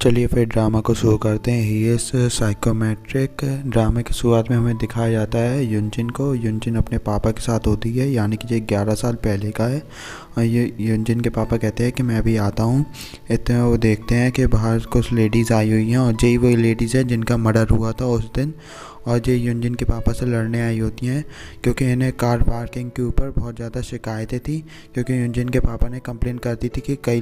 चलिए फिर ड्रामा को शुरू करते हैं। He is psychometric. ड्रामे की शुरुआत में हमें दिखाया जाता है युनजिन को। युनजिन अपने पापा के साथ होती है, यानी कि ये 11 साल पहले का है। और ये युनजिन के पापा कहते हैं कि मैं भी आता हूँ। इतने वो देखते हैं कि बाहर कुछ लेडीज़ आई हुई हैं, और यही वही लेडीज़ है जिनका मर्डर हुआ था उस दिन। और ये युनजिन के पापा से लड़ने आई होती हैं, क्योंकि इन्हें कार पार्किंग के ऊपर बहुत ज़्यादा शिकायतें थी। क्योंकि युनजिन के पापा ने कंप्लेन कर दी थी कि कई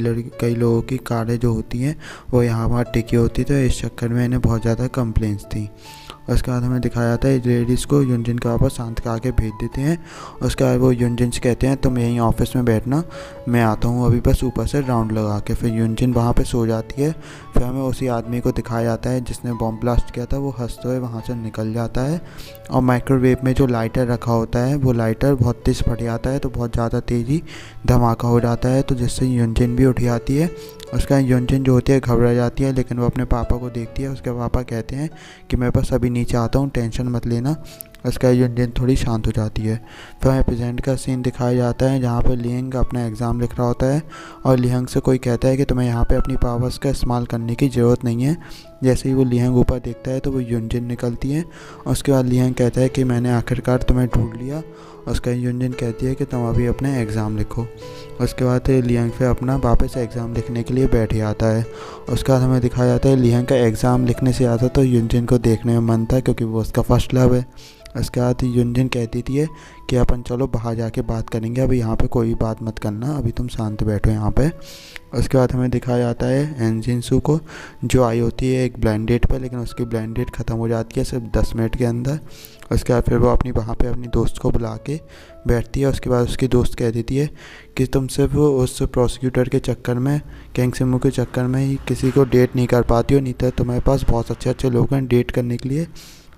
लोगों की कारें जो होती हैं वो यहाँ वहाँ टिकी होती, तो इस चक्कर में इन्हें बहुत ज़्यादा कंप्लेंट्स थी। उसके बाद हमें दिखाया जाता है लेडीज़ को युनजिन के पापा शांत करा के भेज देते हैं। उसके बाद वो युनजिन से कहते हैं तुम यहीं ऑफिस में बैठना, मैं आता हूँ अभी बस ऊपर से राउंड लगा के। फिर युनजिन वहाँ पे सो जाती है। फिर हमें उसी आदमी को दिखाया जाता है जिसने बॉम्ब ब्लास्ट किया था, वो हंसते हुए वहाँ से निकल जाता है। और माइक्रोवेव में जो लाइटर रखा होता है वो लाइटर बहुत तेज़ फट जाता है, तो बहुत ज़्यादा तेज़ी धमाका हो जाता है, तो जिससे युनजिन भी उठ जाती है। उसका युनजिन जो होती है घबरा जाती है, लेकिन वो अपने पापा को देखती है। उसके पापा कहते हैं कि मैं बस अभी नीचे आता हूँ, टेंशन मत लेना। उसका युनजिन थोड़ी शांत हो जाती है। फिर हमें प्रेजेंट का सीन दिखाया जाता है जहाँ पर लियंग अपना एग्ज़ाम लिख रहा होता है, और लियंग से कोई कहता है कि तुम्हें यहाँ पे अपनी पावर्स का इस्तेमाल करने की ज़रूरत नहीं है। जैसे ही वो लियंग ऊपर देखता है तो वो युनजिन निकलती है। उसके बाद लियंग कहता है कि मैंने आखिरकार तुम्हें ढूंढ लिया। उसका युनजिन कहती है कि तुम अभी अपने एग्ज़ाम लिखो। उसके बाद लियंग फिर अपना वापस एग्ज़ाम लिखने के लिए बैठ जाता है। उसके बाद हमें दिखाया जाता है लियंग का एग्ज़ाम लिखने से ज़्यादा तो युनजिन को देखने में मन था, क्योंकि वो उसका फर्स्ट लव है। उसके बाद युनजिन कहती थी है कि अपन चलो बाहर जाके बात करेंगे, अभी यहाँ पे कोई बात मत करना, अभी तुम शांत बैठो यहाँ पे। उसके बाद हमें दिखाया जाता है एनजिनसू को, जो आई होती है एक ब्लाइंड डेट पर, लेकिन उसकी ब्लाइंड डेट ख़त्म हो जाती है सिर्फ 10 मिनट के अंदर। उसके बाद फिर वो वहाँ पे अपनी दोस्त को बुला के बैठती है। उसके बाद उसकी दोस्त कह देती है कि तुम सिर्फ उस प्रोसिक्यूटर के चक्कर में, कैंग सिमू के चक्कर में ही किसी को डेट नहीं कर पाती हो, नहीं तो तुम्हारे पास बहुत अच्छे अच्छे लोग हैं डेट करने के लिए,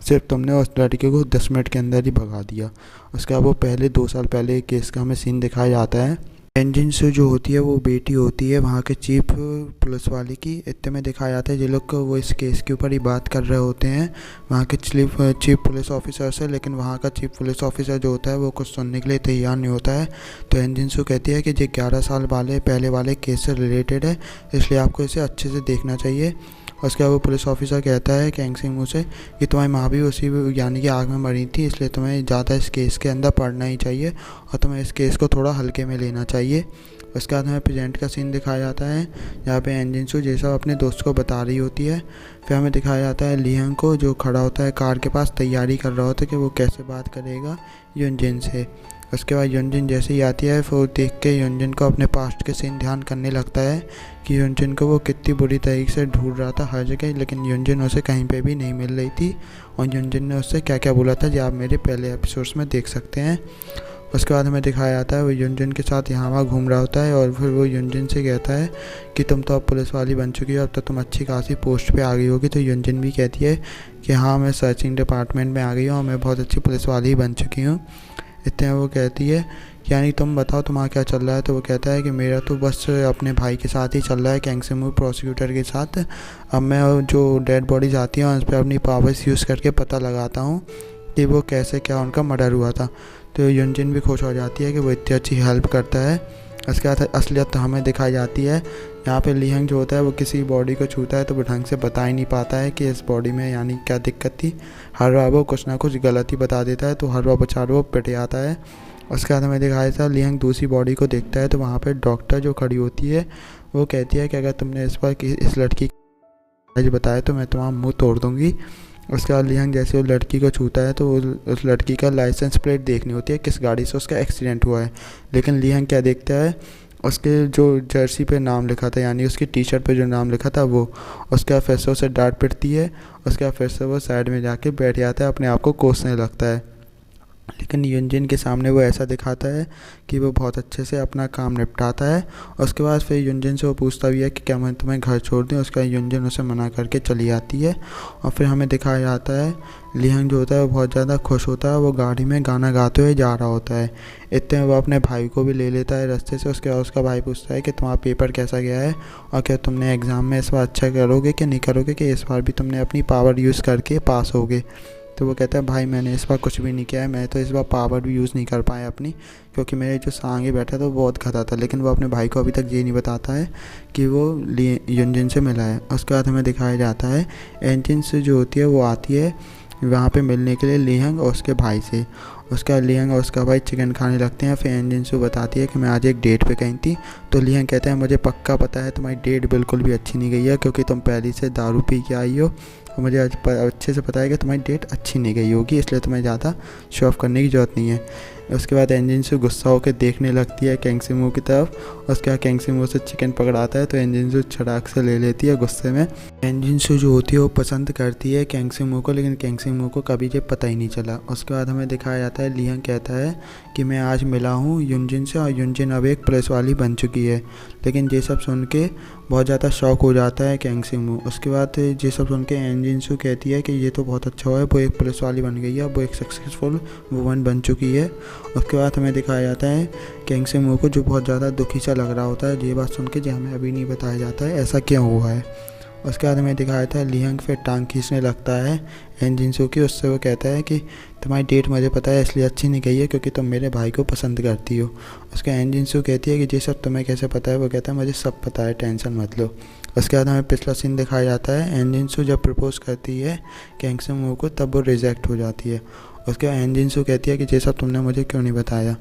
सिर्फ तुमने उस लड़के को 10 मिनट के अंदर ही भगा दिया। उसके बाद वो 2 साल पहले केस का हमें सीन दिखाया जाता है। एनजिनसू जो होती है वो बेटी होती है वहाँ के चीफ पुलिस वाले की। इतने में दिखाया जाता है ये लोग वो इस केस के ऊपर ही बात कर रहे होते हैं वहाँ के चीफ पुलिस ऑफिसर से, लेकिन वहाँ का चीफ पुलिस ऑफिसर जो होता है वो कुछ सुनने के लिए तैयार नहीं होता है। तो एनजिनसू कहती है कि ये 11 साल पहले वाले केस से रिलेटेड है, इसलिए आपको इसे अच्छे से देखना चाहिए। उसके बाद वो पुलिस ऑफिसर कहता है कैंग सिमू से कि तुम्हारी माँ भी उसी यानी कि आग में मरी थी, इसलिए तुम्हें ज़्यादा इस केस के अंदर पढ़ना ही चाहिए और तुम्हें इस केस को थोड़ा हल्के में लेना चाहिए। उसके बाद हमें प्रेजेंट का सीन दिखाया जाता है जहाँ पे एनजिनसू जैसा अपने दोस्त को बता रही होती है। फिर हमें दिखाया जाता है लियंग को, जो खड़ा होता है कार के पास, तैयारी कर रहा होता है कि वो कैसे बात करेगा युनजिन से। उसके बाद युनजिन जैसे ही आती है फिर देख के युनजिन को अपने पास्ट के सीन ध्यान करने लगता है कि युनजिन को वो कितनी बुरी तरीके से ढूंढ रहा था हर जगह, लेकिन युनजिन उसे कहीं पे भी नहीं मिल रही थी। और युनजिन ने उससे क्या क्या बोला था जो आप मेरे पहले एपिसोड्स में देख सकते हैं। उसके बाद हमें दिखाया जाता है वो युनजिन के साथ यहाँ वहाँ घूम रहा होता है, और फिर वो युनजिन से कहता है कि तुम तो अब पुलिस वाली बन चुकी हो, अब तो तुम अच्छी खासी पोस्ट पे आ गई होगी। तो युनजिन भी कहती है कि हाँ, मैं सर्चिंग डिपार्टमेंट में आ गई हूँ और मैं बहुत अच्छी पुलिस वाली ही बन चुकी हूँ। इतने वो कहती है यानी तुम बताओ तुम्हारा क्या चल रहा है। तो वो कहता है कि मेरा तो बस अपने भाई के साथ ही चल रहा है, कैंग सिमू प्रोसिक्यूटर के साथ। अब मैं जो डेड बॉडीज आती हैं उस पर अपनी पावर्स यूज़ करके पता लगाता हूँ कि वो कैसे क्या उनका मर्डर हुआ था। तो युनजिन भी खुश हो जाती है कि वो इतनी अच्छी हेल्प करता है। उसके बाद असलियत तो हमें दिखाई जाती है। यहाँ पे लियंग जो होता है वो किसी बॉडी को छूता है तो वो ढंग से बता ही नहीं पाता है कि इस बॉडी में यानी क्या दिक्कत थी। हर बार वो कुछ ना कुछ गलत ही बता देता है, तो हर बार बेचारा वो पिट जाता है। उसके बाद हमें दिखाया था लियंग दूसरी बॉडी को देखता है, तो वहाँ पे डॉक्टर जो खड़ी होती है वो कहती है कि अगर तुमने इस लड़की का बताया तो मैं तुम्हारा मुँह तोड़ दूँगी। उसके बाद लियंग जैसे वो लड़की को छूता है तो उस लड़की का लाइसेंस प्लेट देखनी होती है, किस गाड़ी से उसका एक्सीडेंट हुआ है। लेकिन लियंग क्या देखता है, उसके जो जर्सी पे नाम लिखा था यानी उसकी टी शर्ट पे जो नाम लिखा था वो। उसके बाद फिर से उसे डांट पिटती है। उसके बाद फिर से वो साइड में जाके बैठ जाता है, अपने आप को कोसने लगता है। लेकिन युनजिन के सामने वो ऐसा दिखाता है कि वो बहुत अच्छे से अपना काम निपटाता है। उसके बाद फिर युनजिन से वो पूछता भी है कि क्या मैं तुम्हें घर छोड़ दूँ। उसका युनजिन उसे मना करके चली आती है। और फिर हमें दिखाया जाता है लियंग जो होता है वो बहुत ज़्यादा खुश होता है, वो गाड़ी में गाना गाते हुए जा रहा होता है। इतने में वो अपने भाई को भी ले लेता है रास्ते से। उसके बाद उसका भाई पूछता है कि तुम्हारा पेपर कैसा गया है और क्या तुमने एग्ज़ाम में इस बार अच्छा करोगे कि नहीं करोगे, कि इस बार भी तुमने अपनी पावर यूज़ करके पास होगे। तो वो कहता है भाई मैंने इस बार कुछ भी नहीं किया है, मैं तो इस बार पावर भी यूज़ नहीं कर पाया अपनी, क्योंकि मेरे जो आगे बैठा था वो बहुत खतरा था। लेकिन वो अपने भाई को अभी तक ये नहीं बताता है कि वो युनजिन से मिला है। उसके बाद हमें दिखाया जाता है एंजिन से जो होती है वो आती है वहाँ पे मिलने के लिए लिहंग और उसके भाई से। उसका लिहंग और उसका भाई चिकन खाने लगते हैं। फिर एंजिन से बताती है कि मैं आज एक डेट पे गई थी। तो लिहंग कहता है मुझे पक्का पता है तुम्हारी डेट बिल्कुल भी अच्छी नहीं गई है, क्योंकि तुम पहले से दारू पी के आई हो और मुझे अच्छे से पता है कि तुम्हारी डेट अच्छी नहीं गई होगी, इसलिए तुम्हें ज़्यादा शो ऑफ करने की ज़रूरत नहीं है। उसके बाद एंजिन से गुस्सा होकर देखने लगती है कैंगसिमो की तरफ। उसके बाद कैंगसिमो से चिकन पकड़ाता है तो एंजिन से छड़ाक से ले लेती है गुस्से में। एंजिन से जो होती है वो पसंद करती है कैंगसिमो को, लेकिन कैंगसिमो को कभी ये पता ही नहीं चला। उसके बाद हमें दिखाया जाता है लिहंग कहता है कि मैं आज मिला हूँ युनजिन से और युनजिन अब एक पुलिस वाली बन चुकी है। लेकिन ये सब सुन के बहुत ज़्यादा शौक हो जाता है कैंगसिमो। उसके बाद ये सब सुन के एंजिन से कहती है कि ये तो बहुत अच्छा हुआ है, वो एक पुलिस वाली बन गई है, वो एक सक्सेसफुल वुमन बन चुकी है। उसके बाद हमें दिखाया जाता है कैंगसिमो को जो बहुत ज़्यादा दुखी सा लग रहा होता है ये बात सुन के, जो हमें अभी नहीं बताया जाता है ऐसा क्यों हुआ है। उसके बाद हमें दिखाया था लिहंग फिर टांग खींचने लगता है एंजिन से की। उससे वो कहता है कि तुम्हारी डेट मुझे पता है इसलिए अच्छी नहीं गई है क्योंकि तुम मेरे भाई को पसंद करती हो। उसके एंजिन से कहती है कि ये सब तुम्हें कैसे पता है। वो कहता है मुझे सब पता है, टेंशन मत लो। उसके बाद हमें पिछला सीन दिखाया जाता है एंजिन से जब प्रपोज करती है कैंगसिमो को तब वो रिजेक्ट हो जाती है। उसके बाद एंजिन से कहती है कि ये सब तुमने मुझे क्यों नहीं बताया।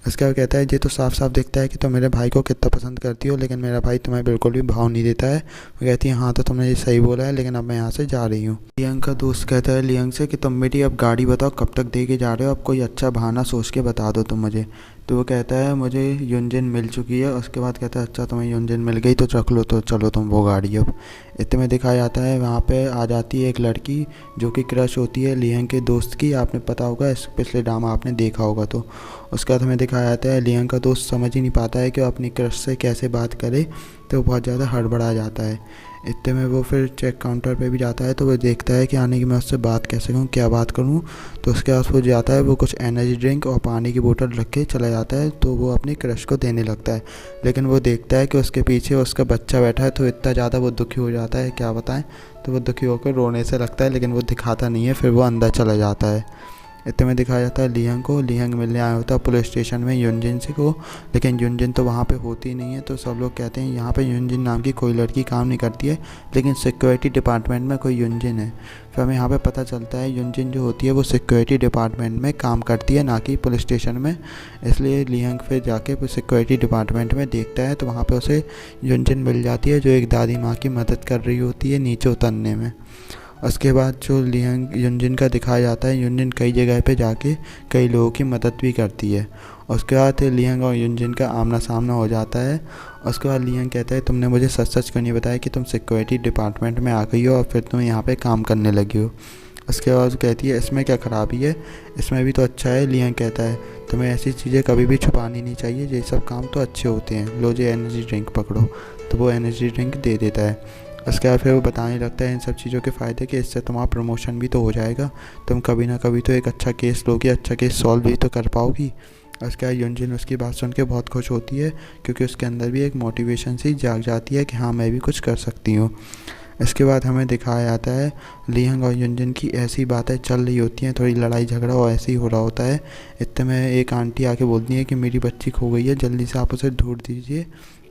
उसके बाद कहता है ये तो साफ साफ दिखता है कि तुम मेरे भाई को कितना पसंद करती हो, लेकिन मेरा भाई तुम्हें बिल्कुल भी भाव नहीं देता है। वो कहती है हाँ तो तुमने ये सही बोला है, लेकिन अब मैं यहाँ से जा रही हूँ। लिहंग का दोस्त कहता है लिहंग से कि तुम मेरी अब गाड़ी बताओ कब तक दे के जा रहे हो, अब कोई अच्छा बहाना सोच के बता दो तुम मुझे। तो वो कहता है मुझे युनजिन मिल चुकी है। उसके बाद कहता है अच्छा तुम्हें युनजिन मिल गई तो रख लो, तो चलो तुम वो गाड़ी। अब इतने में दिखाया जाता है वहाँ पे आ जाती है एक लड़की जो कि क्रश होती है लिहंग के दोस्त की। आपने पता होगा, इस पिछले ड्रामा आपने देखा होगा। तो उसके बाद हमें दिखाया जाता है लिहंग का दोस्त समझ ही नहीं पाता है कि वो अपनी क्रश से कैसे बात करे, तो बहुत ज़्यादा हड़बड़ा जाता है। इतने में वो फिर चेक काउंटर पे भी जाता है तो वो देखता है कि आने की मैं उससे बात कैसे करूँ, क्या बात करूँ। तो उसके पास वो जाता है, वो कुछ एनर्जी ड्रिंक और पानी की बोतल रख के चला जाता है। तो वो अपनी क्रश को देने लगता है, लेकिन वो देखता है कि उसके पीछे उसका बच्चा बैठा है। तो इतना ज़्यादा वो दुखी हो जाता है क्या बताएं। तो वो दुखी होकर रोने से लगता है, लेकिन वो दिखाता नहीं है। फिर वो अंदर चला जाता है। इतने में दिखाया जाता है लिहंग को। लिहंग मिलने आया होता है पुलिस स्टेशन में युनजिन से को, लेकिन युनजिन तो वहाँ पे होती नहीं है। तो सब लोग कहते हैं यहाँ पे युनजिन नाम की कोई लड़की काम नहीं करती है, लेकिन सिक्योरिटी डिपार्टमेंट में कोई युनजिन है। फिर हमें यहाँ पे पता चलता है युनजिन जो होती है वो सिक्योरिटी डिपार्टमेंट में काम करती है, ना कि पुलिस स्टेशन में। इसलिए लिहंग फिर जाके सिक्योरिटी डिपार्टमेंट में देखता है तो वहाँ पर उसे युनजिन मिल जाती है, जो एक दादी माँ की मदद कर रही होती है नीचे उतरने में। उसके बाद जो लिहंग युनजिन का दिखाया जाता है, युनजिन कई जगह पे जाके कई लोगों की मदद भी करती है। उसके बाद लिहंग और युनजिन का आमना सामना हो जाता है। उसके बाद लिहंग कहता है तुमने मुझे सच सच क्यों नहीं बताया कि तुम सिक्योरिटी डिपार्टमेंट में आ गई हो और फिर तुम यहाँ पे काम करने लगी हो। उसके बाद कहती है इसमें क्या ख़राबी है, इसमें भी तो अच्छा है। लिहंग कहता है तुम्हें ऐसी चीज़ें कभी भी छुपानी नहीं चाहिए, ये सब काम तो अच्छे होते हैं, लो जो एनर्जी ड्रिंक पकड़ो। तो वो एनर्जी ड्रिंक दे देता है। उसके बाद फिर वो बताने लगता है इन सब चीज़ों के फ़ायदे कि इससे तुम्हारा प्रमोशन भी तो हो जाएगा, तुम कभी ना कभी तो एक अच्छा केस लोगी, अच्छा केस सॉल्व भी तो कर पाओगी। उसके बाद युनजिन उसकी बात सुन के बहुत खुश होती है, क्योंकि उसके अंदर भी एक मोटिवेशन सी जाग जाती है कि हाँ मैं भी कुछ कर सकती हूँ। इसके बाद हमें दिखाया जाता है लिहंग और युनजिन की ऐसी बातें चल रही होती हैं, थोड़ी लड़ाई झगड़ा और ऐसे ही हो रहा होता है। इतने में एक आंटी आके बोलती है कि मेरी बच्ची खो गई है, जल्दी से आप उसे ढूंढ दीजिए,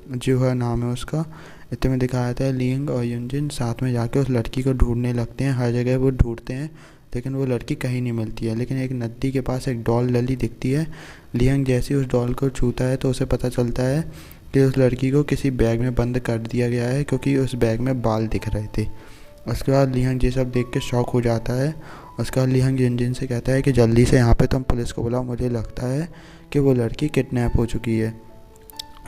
जो है नाम है उसका। इतने में दिखाया जाता है लिहंग और युनजिन साथ में जाके उस लड़की को ढूंढने लगते हैं। हर जगह वो ढूंढते हैं, लेकिन वो लड़की कहीं नहीं मिलती है। लेकिन एक नदी के पास एक डॉल डली दिखती है। लिहंग जैसे उस डॉल को छूता है तो उसे पता चलता है कि उस लड़की को किसी बैग में बंद कर दिया गया है, क्योंकि उस बैग में बाल दिख रहे थे। उसके बाद लिहंग ये सब देख के शॉक हो जाता है। उसके बाद लिहंग युनजिन से कहता है कि जल्दी से यहाँ पे तुम पुलिस को बुलाओ, मुझे लगता है कि वो लड़की किडनैप हो चुकी है।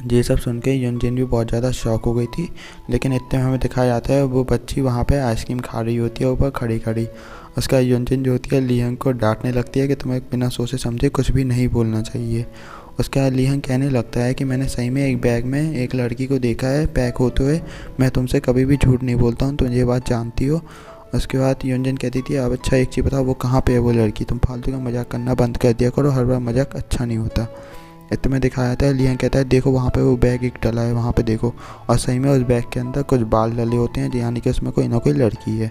ये सब सुन के युनजिन भी बहुत ज़्यादा शॉक हो गई थी। लेकिन इतने में हमें दिखाया जाता है वो बच्ची वहाँ पे आइसक्रीम खा रही होती है ऊपर खड़ी खड़ी। उसका युनजिन जो होती है लिहंग को डांटने लगती है कि तुम्हें बिना सोचे समझे कुछ भी नहीं बोलना चाहिए। उसके बाद लिहंग कहने लगता है कि मैंने सही में एक बैग में एक लड़की को देखा है पैक होते हुए, मैं तुमसे कभी भी झूठ नहीं बोलता हूँ, तुम ये बात जानती हो। उसके बाद युनजिन कहती थी अब अच्छा एक चीज़ बताओ, वो कहाँ पे है वो लड़की, तुम फालतू का मजाक करना बंद कर दिया करो, हर बार मजाक अच्छा नहीं होता। इतने में दिखाया जाता है लिहंग कहता है देखो वहाँ पे वो बैग एक डला है, वहाँ पे देखो। और सही में उस बैग के अंदर कुछ बाल डले होते हैं, यानी कि उसमें कोई ना कोई लड़की है।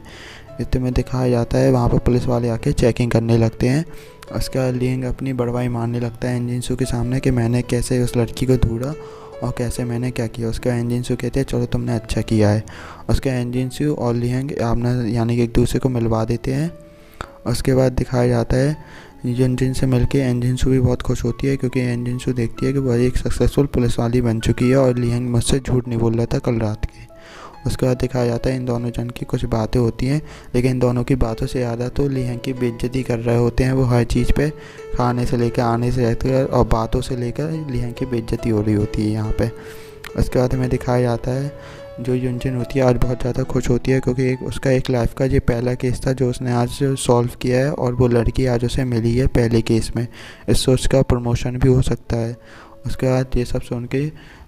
इतने में दिखाया जाता है वहाँ पर पुलिस वाले आके चेकिंग करने लगते हैं। उसके बाद लियांग अपनी बड़वाई मारने लगता है एनजिनसू के सामने कि मैंने कैसे उस लड़की को ढूंढा और कैसे मैंने क्या किया। उसका एनजिनसू कहते हैं चलो तुमने अच्छा किया है। उसका एनजिनसू और लियांग आपने यानी कि एक दूसरे को मिलवा देते हैं। उसके बाद दिखाया जाता है युनजिन से मिलके एनजिनसू भी बहुत खुश होती है क्योंकि एनजिनसू देखती है कि वह एक सक्सेसफुल पुलिस वाली बन चुकी है और लियांग मुझसे झूठ नहीं बोल रहा था कल रात के। उसके बाद दिखाया जाता है इन दोनों जन की कुछ बातें होती हैं, लेकिन इन दोनों की बातों से ज़्यादा तो लियांग की बेइज्जती कर रहे होते हैं वो हर चीज़ पे, खाने से लेकर आने से लेकर और बातों से लेकर लियांग की बेइज्जती हो रही होती है यहाँ पे। उसके बाद हमें दिखाया जाता है जो युनजिन होती है आज बहुत ज़्यादा खुश होती है क्योंकि उसका एक लाइफ का ये पहला केस था जो उसने आज सॉल्व किया है और वो लड़की आज उसे मिली है पहले केस में, इससे उसका प्रमोशन भी हो सकता है। उसके बाद ये सब सुन के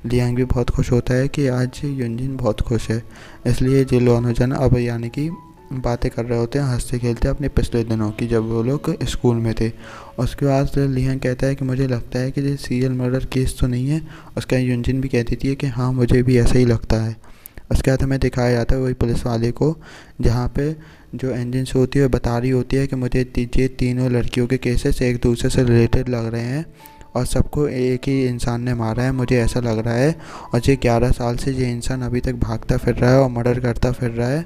लियांग भी बहुत खुश होता है कि आज युनजिन बहुत खुश है, इसलिए ये दोनों जन अब यानी कि बातें कर रहे होते हैं, हंसते खेलते अपने पिछले दिनों की जब वो लोग स्कूल में थे। उसके बाद लियांग कहता है कि मुझे लगता है कि ये सीरियल मर्डर केस तो नहीं है। उसका युनजिन भी कहती थी कि हाँ मुझे भी ऐसा ही लगता है। उसके बाद हमें दिखाया जाता है वही पुलिस वाले को जहाँ पे जो एनजिनसू होती है बता रही होती है कि मुझे ये तीनों लड़कियों के केसेस एक दूसरे से रिलेटेड लग रहे हैं और सबको एक ही इंसान ने मारा है, मुझे ऐसा लग रहा है। और ये 11 साल से ये इंसान अभी तक भागता फिर रहा है और मर्डर करता फिर रहा है।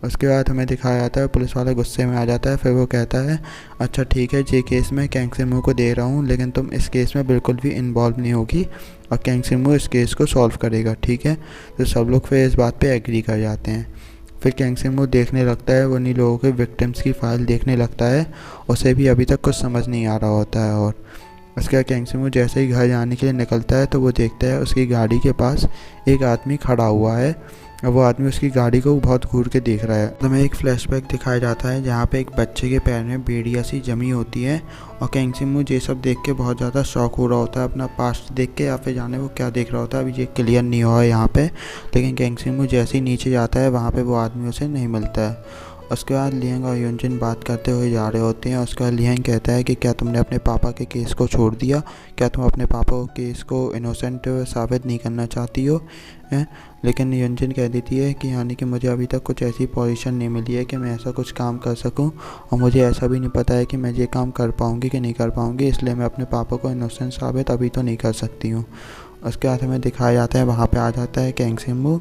उसके बाद हमें दिखाया जाता है पुलिस वाला गुस्से में आ जाता है, फिर वो कहता है अच्छा ठीक है ये केस मैं कैंग सिमू को दे रहा हूँ, लेकिन तुम इस केस में बिल्कुल भी इन्वॉल्व नहीं होगी और कैंग सिमू इस केस को सॉल्व करेगा, ठीक है। तो सब लोग फिर इस बात पे एग्री कर जाते हैं। फिर कैंग सिमू देखने लगता है, वो उन्हीं लोगों के विक्टिम्स की फ़ाइल देखने लगता है, उसे भी अभी तक कुछ समझ नहीं आ रहा होता है। और उसके बाद कैंग सिमू जैसे ही घर जाने के लिए निकलता है तो वो देखता है उसकी गाड़ी के पास एक आदमी खड़ा हुआ है और वो आदमी उसकी गाड़ी को बहुत घूर के देख रहा है। तो हमें एक फ्लैशबैक दिखाया जाता है जहाँ पे एक बच्चे के पैर में बेड़िया सी जमी होती है और कैंग सिमू ये सब देख के बहुत ज़्यादा शॉक हो रहा होता है अपना पास्ट देख के, या फिर जाने वो क्या देख रहा होता है अभी ये क्लियर नहीं हुआ है यहाँ पे। लेकिन कैंग सिमू जैसे ही नीचे जाता है वहाँ पर वो आदमी उसे नहीं मिलता है। उसके बाद लियांग और युनजिन बात करते हुए जा रहे होते हैं। उसके बाद लियांग कहता है कि क्या तुमने अपने पापा के केस को छोड़ दिया, क्या तुम अपने पापा के केस को इनोसेंट साबित नहीं करना चाहती हो हैं। लेकिन युनजिन कह देती है कि यानी कि मुझे अभी तक कुछ ऐसी पोजीशन नहीं मिली है कि मैं ऐसा कुछ काम कर सकूं और मुझे ऐसा भी नहीं पता है कि मैं ये काम कर पाऊंगी कि नहीं कर पाऊंगी, इसलिए मैं अपने पापा को इनोसेंट साबित अभी तो नहीं कर सकती हूँ। उसके बाद हमें दिखाया जाता है वहाँ पे आ जाता है कैंग सिमू,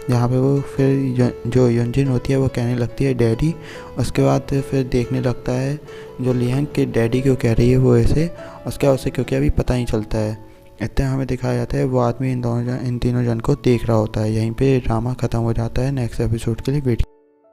जहाँ पे वो फिर जो युनजिन होती है वो कहने लगती है डैडी। उसके बाद फिर देखने लगता है जो लियांग के डैडी क्यों कह रही है वो ऐसे, उसके बाद उसे क्योंकि अभी पता नहीं चलता है। इतने हमें दिखाया जाता है वो आदमी इन तीनों जन को देख रहा होता है। यहीं पे ड्रामा ख़त्म हो जाता है। नेक्स्ट एपिसोड के लिए वेट